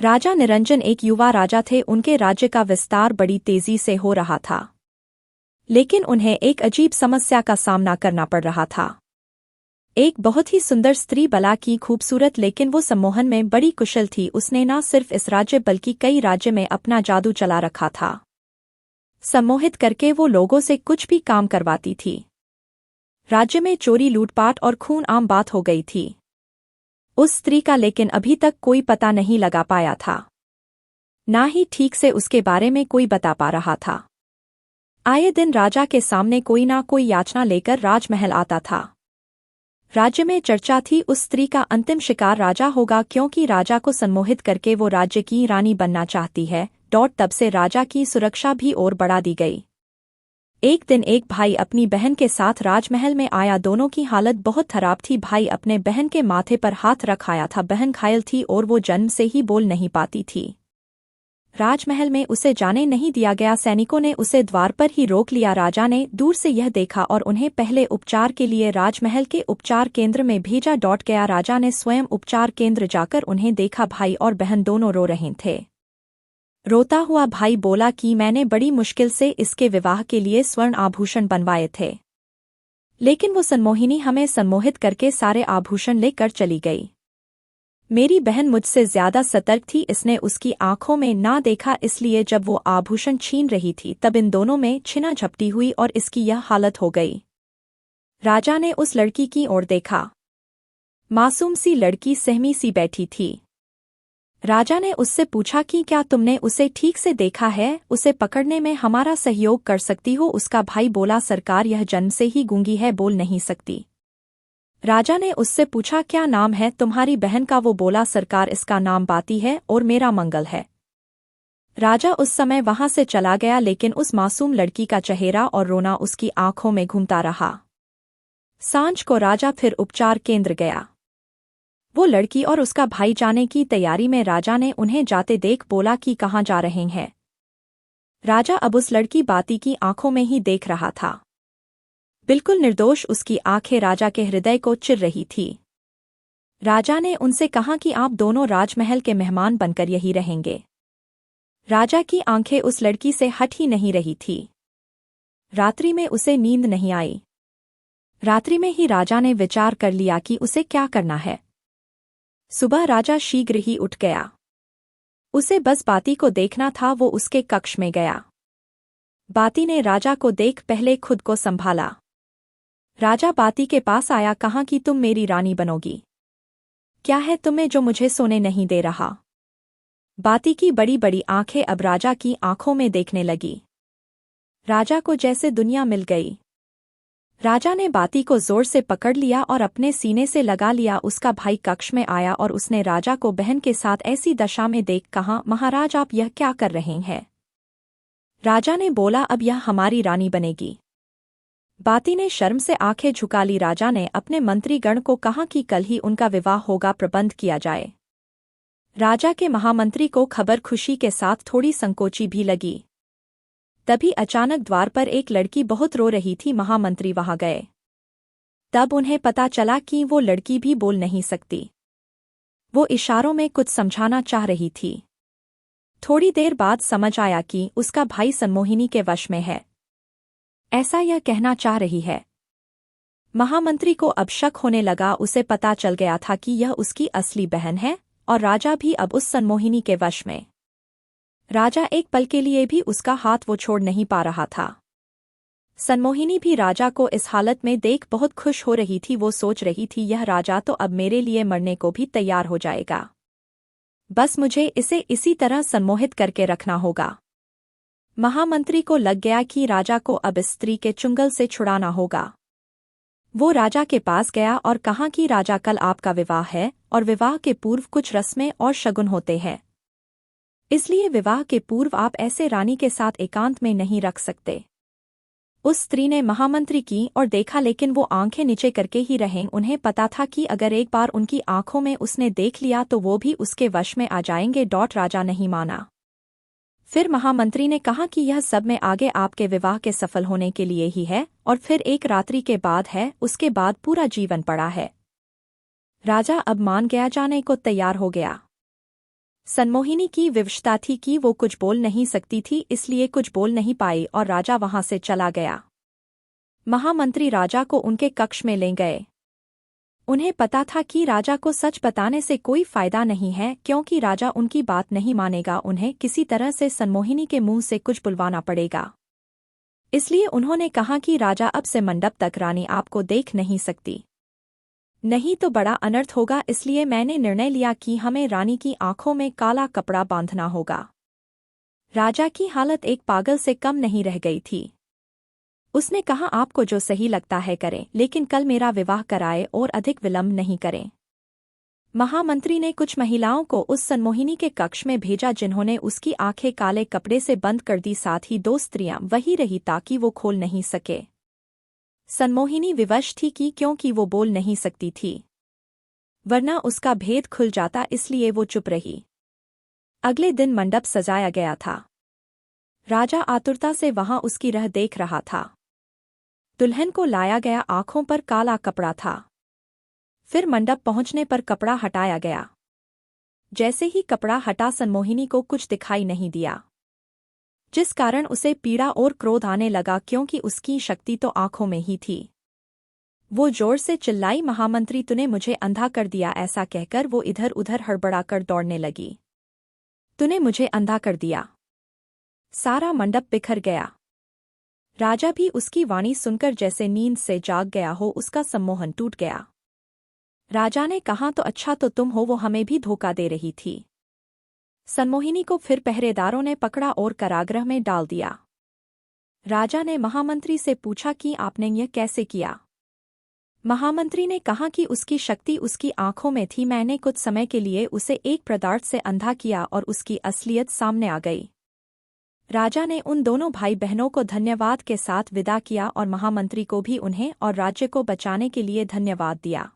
राजा निरंजन एक युवा राजा थे। उनके राज्य का विस्तार बड़ी तेजी से हो रहा था, लेकिन उन्हें एक अजीब समस्या का सामना करना पड़ रहा था। एक बहुत ही सुंदर स्त्री, बला की खूबसूरत, लेकिन वो सम्मोहन में बड़ी कुशल थी। उसने न सिर्फ इस राज्य बल्कि कई राज्य में अपना जादू चला रखा था। सम्मोहित करके वो लोगों से कुछ भी काम करवाती थी। राज्य में चोरी, लूटपाट और खून आम बात हो गई थी। उस स्त्री का लेकिन अभी तक कोई पता नहीं लगा पाया था, ना ही ठीक से उसके बारे में कोई बता पा रहा था। आए दिन राजा के सामने कोई ना कोई याचना लेकर राजमहल आता था। राज्य में चर्चा थी उस स्त्री का अंतिम शिकार राजा होगा, क्योंकि राजा को सम्मोहित करके वो राज्य की रानी बनना चाहती है। तब से राजा की सुरक्षा भी और बढ़ा दी गई। एक दिन एक भाई अपनी बहन के साथ राजमहल में आया। दोनों की हालत बहुत खराब थी। भाई अपने बहन के माथे पर हाथ रख आया था। बहन घायल थी और वो जन्म से ही बोल नहीं पाती थी। राजमहल में उसे जाने नहीं दिया गया। सैनिकों ने उसे द्वार पर ही रोक लिया। राजा ने दूर से यह देखा और उन्हें पहले उपचार के लिए राजमहल के उपचार केंद्र में भेजा। गया राजा ने स्वयं उपचार केंद्र जाकर उन्हें देखा। भाई और बहन दोनों रो रहे थे। रोता हुआ भाई बोला कि मैंने बड़ी मुश्किल से इसके विवाह के लिए स्वर्ण आभूषण बनवाए थे, लेकिन वो सम्मोहिनी हमें सम्मोहित करके सारे आभूषण लेकर चली गई। मेरी बहन मुझसे ज्यादा सतर्क थी। इसने उसकी आंखों में ना देखा, इसलिए जब वो आभूषण छीन रही थी तब इन दोनों में छिना झपटी हुई और इसकी यह हालत हो गई। राजा ने उस लड़की की ओर देखा। मासूम सी लड़की सहमी सी बैठी थी। राजा ने उससे पूछा कि क्या तुमने उसे ठीक से देखा है? उसे पकड़ने में हमारा सहयोग कर सकती हो? उसका भाई बोला, सरकार यह जन्म से ही गूंगी है, बोल नहीं सकती। राजा ने उससे पूछा, क्या नाम है तुम्हारी बहन का? वो बोला, सरकार इसका नाम बाती है और मेरा मंगल है। राजा उस समय वहां से चला गया, लेकिन उस मासूम लड़की का चेहरा और रोना उसकी आंखों में घूमता रहा। सांझ को राजा फिर उपचार केंद्र गया। वो लड़की और उसका भाई जाने की तैयारी में। राजा ने उन्हें जाते देख बोला कि कहाँ जा रहे हैं? राजा अब उस लड़की बाती की आंखों में ही देख रहा था। बिल्कुल निर्दोष उसकी आंखें राजा के हृदय को चिर रही थी। राजा ने उनसे कहा कि आप दोनों राजमहल के मेहमान बनकर यही रहेंगे। राजा की आंखें उस लड़की से हट ही नहीं रही थी। रात्रि में उसे नींद नहीं आई। रात्रि में ही राजा ने विचार कर लिया कि उसे क्या करना है। सुबह राजा शीघ्र ही उठ गया। उसे बस बाती को देखना था। वो उसके कक्ष में गया। बाती ने राजा को देख पहले खुद को संभाला। राजा बाती के पास आया, कहा कि तुम मेरी रानी बनोगी। क्या है तुम्हें जो मुझे सोने नहीं दे रहा? बाती की बड़ी बड़ी आंखें अब राजा की आंखों में देखने लगी। राजा को जैसे दुनिया मिल गई। राजा ने बाती को जोर से पकड़ लिया और अपने सीने से लगा लिया। उसका भाई कक्ष में आया और उसने राजा को बहन के साथ ऐसी दशा में देख कहा, महाराज आप यह क्या कर रहे हैं? राजा ने बोला, अब यह हमारी रानी बनेगी। बाती ने शर्म से आंखें झुका ली। राजा ने अपने मंत्रीगण को कहा कि कल ही उनका विवाह होगा, प्रबंध किया जाए। राजा के महामंत्री को खबर खुशी के साथ थोड़ी संकोची भी लगी। तभी अचानक द्वार पर एक लड़की बहुत रो रही थी। महामंत्री वहां गए। तब उन्हें पता चला कि वो लड़की भी बोल नहीं सकती। वो इशारों में कुछ समझाना चाह रही थी। थोड़ी देर बाद समझ आया कि उसका भाई सम्मोहिनी के वश में है, ऐसा यह कहना चाह रही है। महामंत्री को अब शक होने लगा। उसे पता चल गया था कि यह उसकी असली बहन है और राजा भी अब उस सम्मोहिनी के वश में। राजा एक पल के लिए भी उसका हाथ वो छोड़ नहीं पा रहा था। सम्मोहिनी भी राजा को इस हालत में देख बहुत खुश हो रही थी। वो सोच रही थी, यह राजा तो अब मेरे लिए मरने को भी तैयार हो जाएगा। बस मुझे इसे इसी तरह सम्मोहित करके रखना होगा। महामंत्री को लग गया कि राजा को अब इस स्त्री के चुंगल से छुड़ाना होगा। वो राजा के पास गया और कहा कि राजा, कल आपका विवाह है और विवाह के पूर्व कुछ रस्में और शगुन होते हैं, इसलिए विवाह के पूर्व आप ऐसे रानी के साथ एकांत में नहीं रख सकते। उस स्त्री ने महामंत्री की और देखा, लेकिन वो आंखें नीचे करके ही रहें। उन्हें पता था कि अगर एक बार उनकी आंखों में उसने देख लिया तो वो भी उसके वश में आ जाएंगे। राजा नहीं माना। फिर महामंत्री ने कहा कि यह सब में आगे आपके विवाह के सफल होने के लिए ही है और फिर एक रात्रि के बाद है, उसके बाद पूरा जीवन पड़ा है। राजा अब मान गया, जाने को तैयार हो गया। सनमोहिनी की विवशता थी कि वो कुछ बोल नहीं सकती थी, इसलिए कुछ बोल नहीं पाई और राजा वहां से चला गया। महामंत्री राजा को उनके कक्ष में ले गए। उन्हें पता था कि राजा को सच बताने से कोई फायदा नहीं है, क्योंकि राजा उनकी बात नहीं मानेगा। उन्हें किसी तरह से सनमोहिनी के मुंह से कुछ बुलवाना पड़ेगा। इसलिए उन्होंने कहा कि राजा, अब से मंडप तक रानी आपको देख नहीं सकती, नहीं तो बड़ा अनर्थ होगा। इसलिए मैंने निर्णय लिया कि हमें रानी की आंखों में काला कपड़ा बांधना होगा। राजा की हालत एक पागल से कम नहीं रह गई थी। उसने कहा, आपको जो सही लगता है करें, लेकिन कल मेरा विवाह कराए और अधिक विलंब नहीं करें। महामंत्री ने कुछ महिलाओं को उस सनमोहिनी के कक्ष में भेजा, जिन्होंने उसकी आंखें काले कपड़े से बंद कर दी। साथ ही 2 स्त्रियां वही रही ताकि वो खोल नहीं सके। सनमोहिनी विवश थी कि क्योंकि वो बोल नहीं सकती थी, वरना उसका भेद खुल जाता, इसलिए वो चुप रही। अगले दिन मंडप सजाया गया था। राजा आतुरता से वहां उसकी राह देख रहा था। दुल्हन को लाया गया, आंखों पर काला कपड़ा था। फिर मंडप पहुंचने पर कपड़ा हटाया गया। जैसे ही कपड़ा हटा, सनमोहिनी को कुछ दिखाई नहीं दिया, जिस कारण उसे पीड़ा और क्रोध आने लगा, क्योंकि उसकी शक्ति तो आंखों में ही थी। वो जोर से चिल्लाई, महामंत्री, तूने मुझे अंधा कर दिया। ऐसा कहकर वो इधर उधर हड़बड़ाकर दौड़ने लगी। तूने मुझे अंधा कर दिया। सारा मंडप बिखर गया। राजा भी उसकी वाणी सुनकर जैसे नींद से जाग गया हो, उसका सम्मोहन टूट गया। राजा ने कहा, तो अच्छा तो तुम हो, वो हमें भी धोखा दे रही थी। सनमोहिनी को फिर पहरेदारों ने पकड़ा और कारागृह में डाल दिया। राजा ने महामंत्री से पूछा कि आपने यह कैसे किया। महामंत्री ने कहा कि उसकी शक्ति उसकी आंखों में थी। मैंने कुछ समय के लिए उसे एक पदार्थ से अंधा किया और उसकी असलियत सामने आ गई। राजा ने उन दोनों भाई बहनों को धन्यवाद के साथ विदा किया और महामंत्री को भी उन्हें और राज्य को बचाने के लिए धन्यवाद दिया।